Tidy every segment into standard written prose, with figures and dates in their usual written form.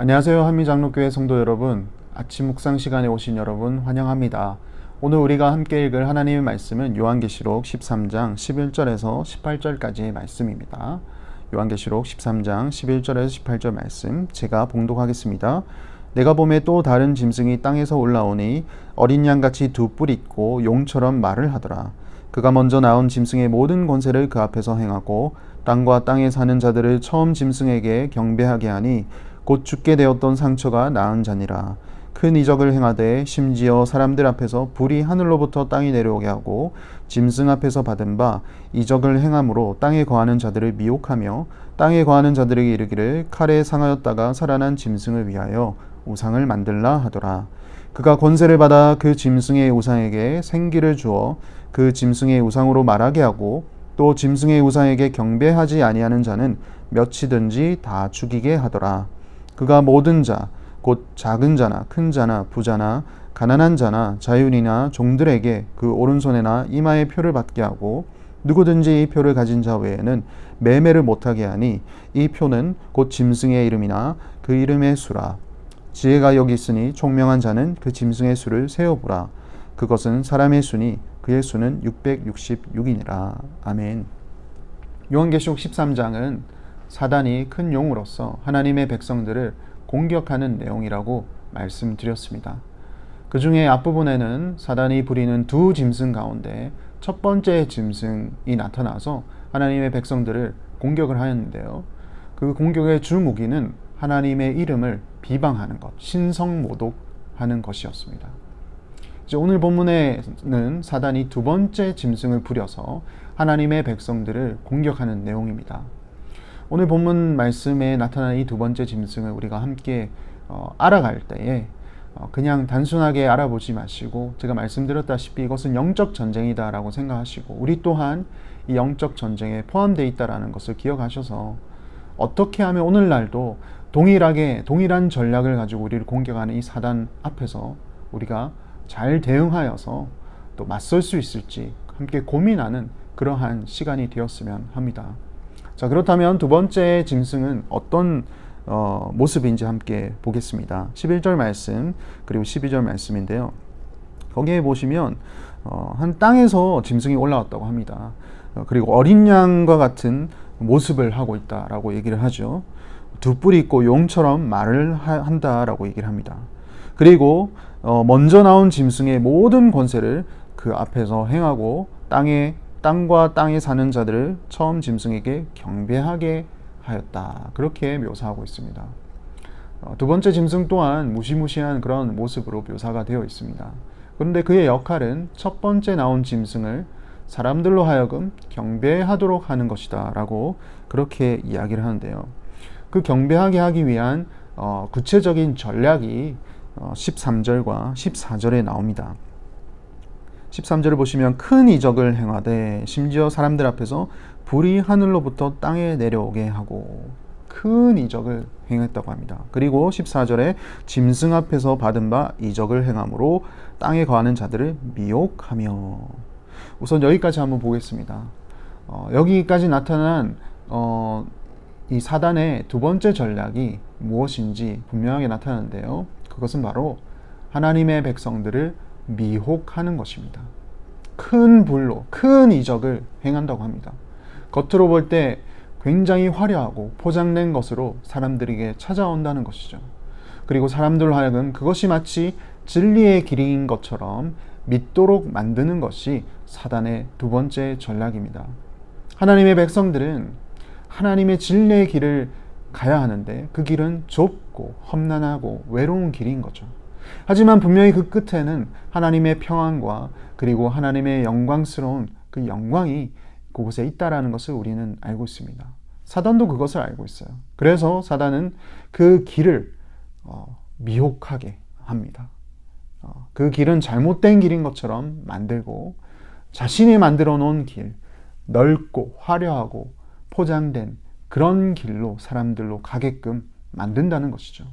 안녕하세요. 한미장로교회 성도 여러분, 아침 묵상 시간에 오신 여러분 환영합니다. 오늘 우리가 함께 읽을 하나님의 말씀은 요한계시록 13장 11절에서 18절까지의 말씀입니다. 요한계시록 13장 11절에서 18절 말씀 제가 봉독하겠습니다. 내가 보매 또 다른 짐승이 땅에서 올라오니 어린 양같이 두 뿔 있고 용처럼 말을 하더라. 그가 먼저 나온 짐승의 모든 권세를 그 앞에서 행하고 땅과 땅에 사는 자들을 처음 짐승에게 경배하게 하니 곧 죽게 되었던 상처가 나은 자니라. 큰 이적을 행하되 심지어 사람들 앞에서 불이 하늘로부터 땅에 내려오게 하고 짐승 앞에서 받은 바 이적을 행함으로 땅에 거하는 자들을 미혹하며 땅에 거하는 자들에게 이르기를 칼에 상하였다가 살아난 짐승을 위하여 우상을 만들라 하더라. 그가 권세를 받아 그 짐승의 우상에게 생기를 주어 그 짐승의 우상으로 말하게 하고 또 짐승의 우상에게 경배하지 아니하는 자는 몇이든지 다 죽이게 하더라. 그가 모든 자, 곧 작은 자나 큰 자나 부자나 가난한 자나 자유인이나 종들에게 그 오른손에나 이마에 표를 받게 하고 누구든지 이 표를 가진 자 외에는 매매를 못하게 하니 이 표는 곧 짐승의 이름이나 그 이름의 수라. 지혜가 여기 있으니 총명한 자는 그 짐승의 수를 세어보라. 그것은 사람의 수니 그의 수는 666이니라. 아멘. 요한계시록 13장은 사단이 큰 용으로서 하나님의 백성들을 공격하는 내용이라고 말씀드렸습니다. 그 중에 앞부분에는 사단이 부리는 두 짐승 가운데 첫 번째 짐승이 나타나서 하나님의 백성들을 공격을 하였는데요. 그 공격의 주 무기는 하나님의 이름을 비방하는 것, 신성모독하는 것이었습니다. 이제 오늘 본문에는 사단이 두 번째 짐승을 부려서 하나님의 백성들을 공격하는 내용입니다. 오늘 본문 말씀에 나타난 이 두 번째 짐승을 우리가 함께 알아갈 때에 그냥 단순하게 알아보지 마시고 제가 말씀드렸다시피 이것은 영적 전쟁이다 라고 생각하시고 우리 또한 이 영적 전쟁에 포함되어 있다는 것을 기억하셔서 어떻게 하면 오늘날도 동일한 전략을 가지고 우리를 공격하는 이 사단 앞에서 우리가 잘 대응하여서 또 맞설 수 있을지 함께 고민하는 그러한 시간이 되었으면 합니다. 자, 그렇다면 두 번째 짐승은 어떤 모습인지 함께 보겠습니다. 11절 말씀 그리고 12절 말씀인데요. 거기에 보시면 한 땅에서 짐승이 올라왔다고 합니다. 그리고 어린 양과 같은 모습을 하고 있다라고 얘기를 하죠. 두 뿔이 있고 용처럼 말을 한다라고 얘기를 합니다. 그리고 먼저 나온 짐승의 모든 권세를 그 앞에서 행하고 땅과 땅에 사는 자들을 처음 짐승에게 경배하게 하였다. 그렇게 묘사하고 있습니다. 두 번째 짐승 또한 무시무시한 그런 모습으로 묘사가 되어 있습니다. 그런데 그의 역할은 첫 번째 나온 짐승을 사람들로 하여금 경배하도록 하는 것이다 라고 그렇게 이야기를 하는데요. 그 경배하게 하기 위한 구체적인 전략이 13절과 14절에 나옵니다. 13절을 보시면 큰 이적을 행하되 심지어 사람들 앞에서 불이 하늘로부터 땅에 내려오게 하고 큰 이적을 행했다고 합니다. 그리고 14절에 짐승 앞에서 받은 바 이적을 행함으로 땅에 거하는 자들을 미혹하며. 우선 여기까지 한번 보겠습니다. 여기까지 나타난 이 사단의 두 번째 전략이 무엇인지 분명하게 나타나는데요. 그것은 바로 하나님의 백성들을 미혹하는 것입니다. 큰 불로 큰 이적을 행한다고 합니다. 겉으로 볼 때 굉장히 화려하고 포장된 것으로 사람들에게 찾아온다는 것이죠. 그리고 사람들로 하여금 그것이 마치 진리의 길인 것처럼 믿도록 만드는 것이 사단의 두 번째 전략입니다. 하나님의 백성들은 하나님의 진리의 길을 가야 하는데 그 길은 좁고 험난하고 외로운 길인 거죠. 하지만 분명히 그 끝에는 하나님의 평안과 그리고 하나님의 영광스러운 그 영광이 그곳에 있다라는 것을 우리는 알고 있습니다. 사단도 그것을 알고 있어요. 그래서 사단은 그 길을 미혹하게 합니다. 그 길은 잘못된 길인 것처럼 만들고 자신이 만들어 놓은 길, 넓고 화려하고 포장된 그런 길로 사람들로 가게끔 만든다는 것이죠.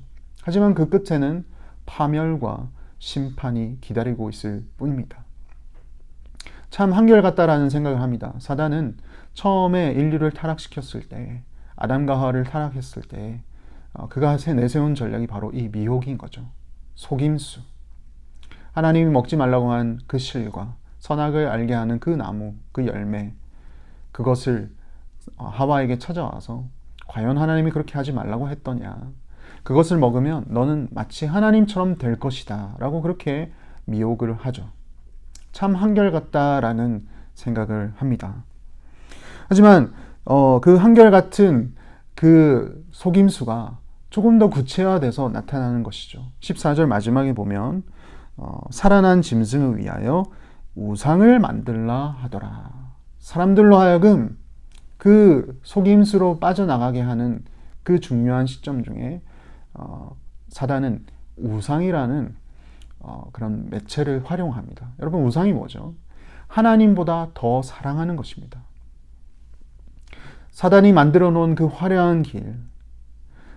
하지만 그 끝에는 파멸과 심판이 기다리고 있을 뿐입니다. 참 한결같다라는 생각을 합니다. 사단은 처음에 인류를 타락시켰을 때, 아담과 하와를 타락했을 때 그가 내세운 전략이 바로 이 미혹인 거죠. 속임수. 하나님이 먹지 말라고 한 그 실과 선악을 알게 하는 그 나무, 그 열매, 그것을 하와에게 찾아와서 과연 하나님이 그렇게 하지 말라고 했더냐, 그것을 먹으면 너는 마치 하나님처럼 될 것이다 라고 그렇게 미혹을 하죠. 참 한결같다라는 생각을 합니다. 하지만 그 한결같은 그 속임수가 조금 더 구체화돼서 나타나는 것이죠. 14절 마지막에 보면 살아난 짐승을 위하여 우상을 만들라 하더라. 사람들로 하여금 그 속임수로 빠져나가게 하는 그 중요한 시점 중에 사단은 우상이라는 그런 매체를 활용합니다. 여러분, 우상이 뭐죠? 하나님보다 더 사랑하는 것입니다. 사단이 만들어 놓은 그 화려한 길,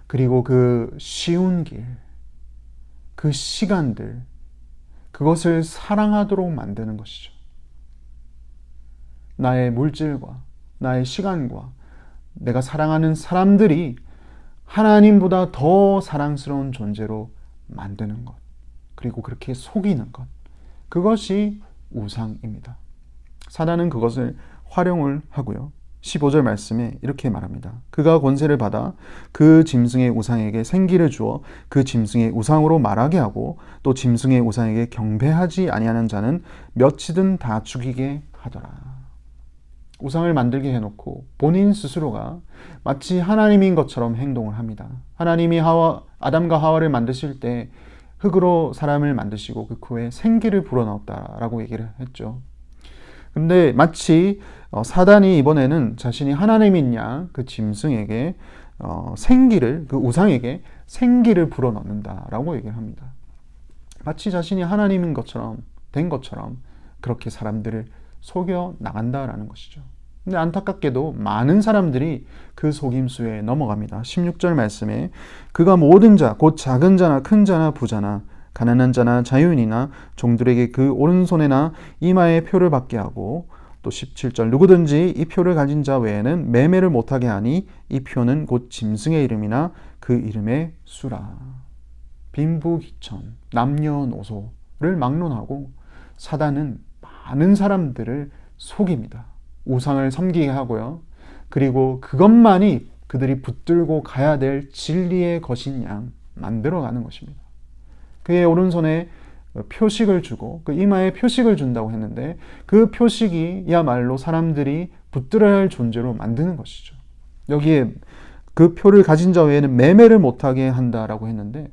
그리고 그 쉬운 길, 그 시간들, 그것을 사랑하도록 만드는 것이죠. 나의 물질과 나의 시간과 내가 사랑하는 사람들이 하나님보다 더 사랑스러운 존재로 만드는 것, 그리고 그렇게 속이는 것, 그것이 우상입니다. 사단은 그것을 활용을 하고요. 15절 말씀에 이렇게 말합니다. 그가 권세를 받아 그 짐승의 우상에게 생기를 주어 그 짐승의 우상으로 말하게 하고 또 짐승의 우상에게 경배하지 아니하는 자는 몇이든 다 죽이게 하더라. 우상을 만들게 해놓고 본인 스스로가 마치 하나님인 것처럼 행동을 합니다. 하나님이 아담과 하와를 만드실 때 흙으로 사람을 만드시고 그 후에 생기를 불어넣었다라고 얘기를 했죠. 근데 마치 사단이 이번에는 자신이 하나님인 양 그 짐승에게 생기를, 그 우상에게 생기를 불어넣는다라고 얘기를 합니다. 마치 자신이 하나님인 것처럼 된 것처럼 그렇게 사람들을 속여 나간다라는 것이죠. 근데 안타깝게도 많은 사람들이 그 속임수에 넘어갑니다. 16절 말씀에 그가 모든 자, 곧 작은 자나 큰 자나 부자나 가난한 자나 자유인이나 종들에게 그 오른손에나 이마에 표를 받게 하고, 또 17절 누구든지 이 표를 가진 자 외에는 매매를 못하게 하니 이 표는 곧 짐승의 이름이나 그 이름의 수라. 빈부귀천, 남녀노소를 막론하고 사단은 많은 사람들을 속입니다. 우상을 섬기게 하고요. 그리고 그것만이 그들이 붙들고 가야 될 진리의 것인 양 만들어가는 것입니다. 그의 오른손에 표식을 주고 그 이마에 표식을 준다고 했는데 그 표식이야말로 사람들이 붙들어야 할 존재로 만드는 것이죠. 여기에 그 표를 가진 자 외에는 매매를 못하게 한다라고 했는데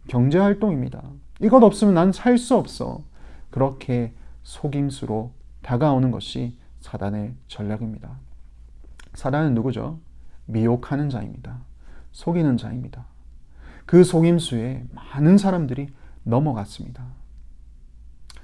경제활동입니다. 이것 없으면 난 살 수 없어. 그렇게 속임수로 다가오는 것이 사단의 전략입니다. 사단은 누구죠? 미혹하는 자입니다. 속이는 자입니다. 그 속임수에 많은 사람들이 넘어갔습니다.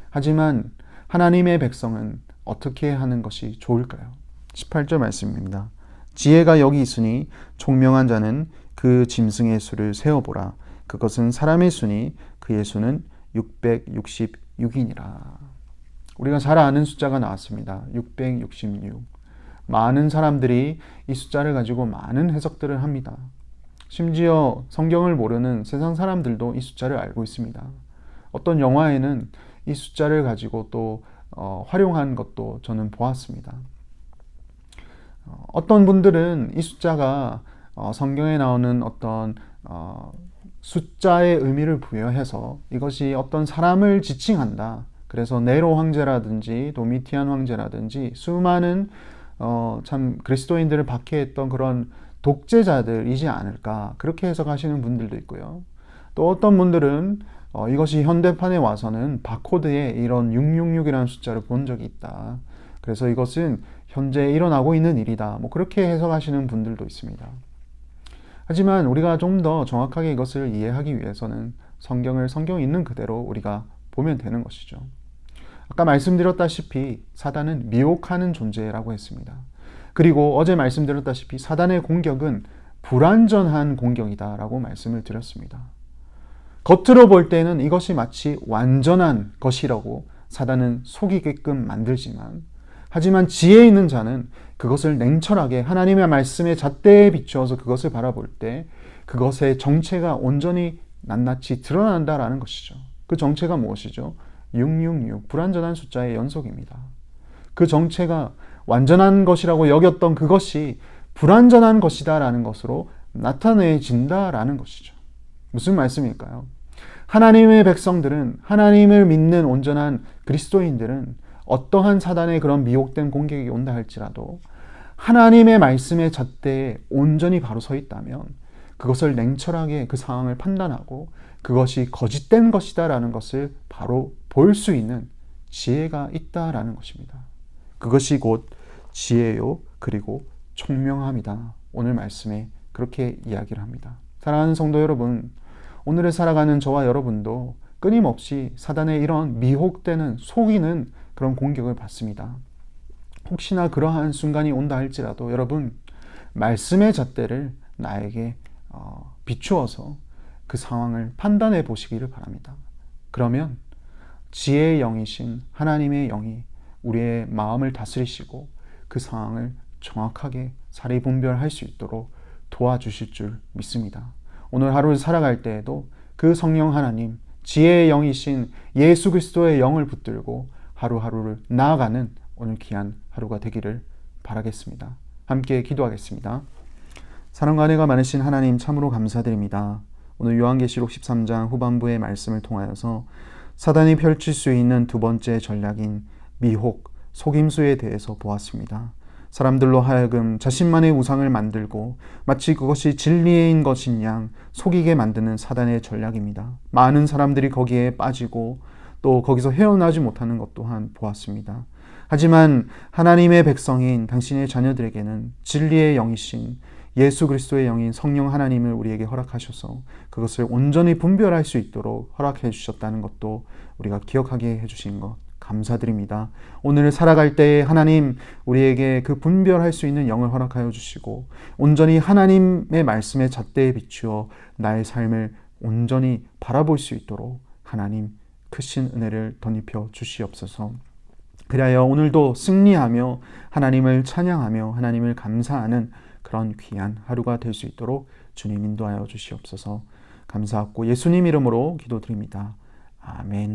하지만 하나님의 백성은 어떻게 하는 것이 좋을까요? 18절 말씀입니다. 지혜가 여기 있으니 총명한 자는 그 짐승의 수를 세어보라. 그것은 사람의 수니 그의 수는 666이니라. 우리가 잘 아는 숫자가 나왔습니다. 666. 많은 사람들이 이 숫자를 가지고 많은 해석들을 합니다. 심지어 성경을 모르는 세상 사람들도 이 숫자를 알고 있습니다. 어떤 영화에는 이 숫자를 가지고 또 활용한 것도 저는 보았습니다. 어떤 분들은 이 숫자가 성경에 나오는 어떤 숫자의 의미를 부여해서 이것이 어떤 사람을 지칭한다. 그래서 네로 황제라든지 도미티안 황제라든지 수많은 참 그리스도인들을 박해했던 그런 독재자들이지 않을까, 그렇게 해석하시는 분들도 있고요. 또 어떤 분들은 이것이 현대판에 와서는 바코드에 이런 666이라는 숫자를 본 적이 있다. 그래서 이것은 현재 일어나고 있는 일이다. 뭐 그렇게 해석하시는 분들도 있습니다. 하지만 우리가 좀 더 정확하게 이것을 이해하기 위해서는 성경 있는 그대로 우리가 보면 되는 것이죠. 아까 말씀드렸다시피 사단은 미혹하는 존재라고 했습니다. 그리고 어제 말씀드렸다시피 사단의 공격은 불완전한 공격이다라고 말씀을 드렸습니다. 겉으로 볼 때는 이것이 마치 완전한 것이라고 사단은 속이게끔 만들지만, 하지만 지혜 있는 자는 그것을 냉철하게 하나님의 말씀의 잣대에 비추어서 그것을 바라볼 때 그것의 정체가 온전히 낱낱이 드러난다라는 것이죠. 그 정체가 무엇이죠? 666, 불완전한 숫자의 연속입니다. 그 정체가 완전한 것이라고 여겼던 그것이 불완전한 것이다라는 것으로 나타내진다라는 것이죠. 무슨 말씀일까요? 하나님의 백성들은, 하나님을 믿는 온전한 그리스도인들은 어떠한 사단의 그런 미혹된 공격이 온다 할지라도 하나님의 말씀의 잣대에 온전히 바로 서 있다면 그것을 냉철하게 그 상황을 판단하고 그것이 거짓된 것이다라는 것을 바로 볼 수 있는 지혜가 있다라는 것입니다. 그것이 곧 지혜요, 그리고 총명함이다. 오늘 말씀에 그렇게 이야기를 합니다. 사랑하는 성도 여러분, 오늘을 살아가는 저와 여러분도 끊임없이 사단의 이런 미혹되는, 속이는 그런 공격을 받습니다. 혹시나 그러한 순간이 온다 할지라도 여러분, 말씀의 잣대를 나에게 비추어서 그 상황을 판단해 보시기를 바랍니다. 그러면 지혜의 영이신 하나님의 영이 우리의 마음을 다스리시고 그 상황을 정확하게 사리분별할 수 있도록 도와주실 줄 믿습니다. 오늘 하루를 살아갈 때에도 그 성령 하나님, 지혜의 영이신 예수 그리스도의 영을 붙들고 하루하루를 나아가는 오늘 귀한 하루가 되기를 바라겠습니다. 함께 기도하겠습니다. 사랑과 은혜가 많으신 하나님, 참으로 감사드립니다. 오늘 요한계시록 13장 후반부의 말씀을 통하여서 사단이 펼칠 수 있는 두 번째 전략인 미혹, 속임수에 대해서 보았습니다. 사람들로 하여금 자신만의 우상을 만들고 마치 그것이 진리인 것인 양 속이게 만드는 사단의 전략입니다. 많은 사람들이 거기에 빠지고 또 거기서 헤어나지 못하는 것 또한 보았습니다. 하지만 하나님의 백성인 당신의 자녀들에게는 진리의 영이신 예수 그리스도의 영인 성령 하나님을 우리에게 허락하셔서 그것을 온전히 분별할 수 있도록 허락해 주셨다는 것도 우리가 기억하게 해주신 것 감사드립니다. 오늘 살아갈 때에 하나님 우리에게 그 분별할 수 있는 영을 허락하여 주시고 온전히 하나님의 말씀에 잣대에 비추어 나의 삶을 온전히 바라볼 수 있도록 하나님 크신 은혜를 덧입혀 주시옵소서. 그리하여 오늘도 승리하며 하나님을 찬양하며 하나님을 감사하는 그런 귀한 하루가 될 수 있도록 주님 인도하여 주시옵소서. 감사하고 예수님 이름으로 기도드립니다. 아멘.